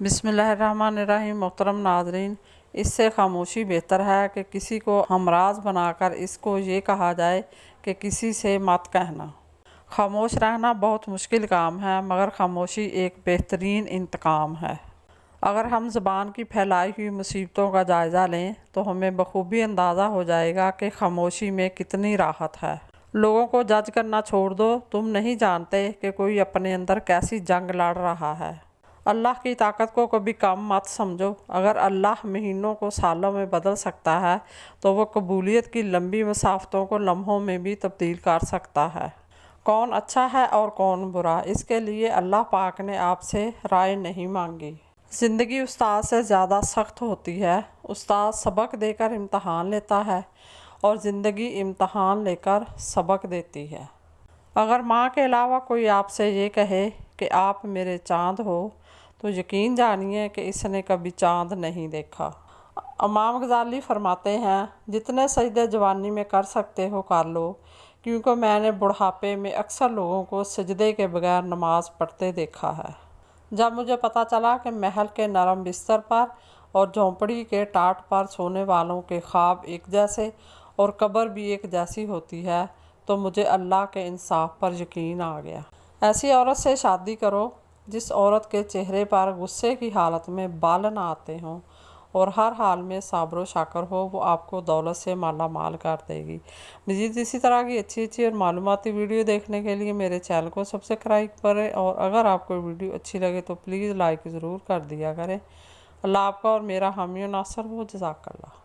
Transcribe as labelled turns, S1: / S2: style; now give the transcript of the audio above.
S1: बिस्मिल्लाहिर्रहमानिर्रहीम। मोहतरम नाज़रीन, इससे खामोशी बेहतर है कि किसी को हमराज बनाकर इसको ये कहा जाए कि किसी से मत कहना। खामोश रहना बहुत मुश्किल काम है, मगर खामोशी एक बेहतरीन इंतकाम है। अगर हम ज़बान की फैलाई हुई मुसीबतों का जायज़ा लें तो हमें बखूबी अंदाज़ा हो जाएगा कि खामोशी में कितनी राहत है। लोगों को जज करना छोड़ दो, तुम नहीं जानते कि कोई अपने अंदर कैसी जंग लड़ रहा है। अल्लाह की ताकत को कभी कम मत समझो। अगर अल्लाह महीनों को सालों में बदल सकता है तो वो कबूलियत की लंबी मसाफ़तों को लम्हों में भी तब्दील कर सकता है। कौन अच्छा है और कौन बुरा, इसके लिए अल्लाह पाक ने आपसे राय नहीं मांगी। ज़िंदगी उस्ताद से ज़्यादा सख्त होती है। उस्ताद सबक देकर इम्तहान लेता है और ज़िंदगी इम्तहान लेकर सबक देती है। अगर माँ के अलावा कोई आपसे ये कहे कि आप मेरे चाँद हो, तो यकीन जानिए कि इसने कभी चाँद नहीं देखा। इमाम गज़ाली फरमाते हैं, जितने सजदे जवानी में कर सकते हो कर लो, क्योंकि मैंने बुढ़ापे में अक्सर लोगों को सजदे के बगैर नमाज पढ़ते देखा है। जब मुझे पता चला कि महल के नरम बिस्तर पर और झोंपड़ी के टाट पर सोने वालों के ख्वाब एक जैसे और कब्र भी एक जैसी होती है, तो मुझे अल्लाह के इंसाफ पर यकीन आ गया। ऐसी औरत से शादी करो जिस औरत के चेहरे पर गुस्से की हालत में बाल ना आते हों और हर हाल में साब्र शाकर हो। वो आपको दौलत से माला माल कर देगी। मज़ीद इसी तरह की अच्छी और मालूमाती वीडियो देखने के लिए मेरे चैनल को सब्सक्राइब करें, और अगर आपको वीडियो अच्छी लगे तो प्लीज़ लाइक ज़रूर कर दिया करें। अल्लाह आपका और मेरा हामी और नासर हो। जज़ाकल्लाह।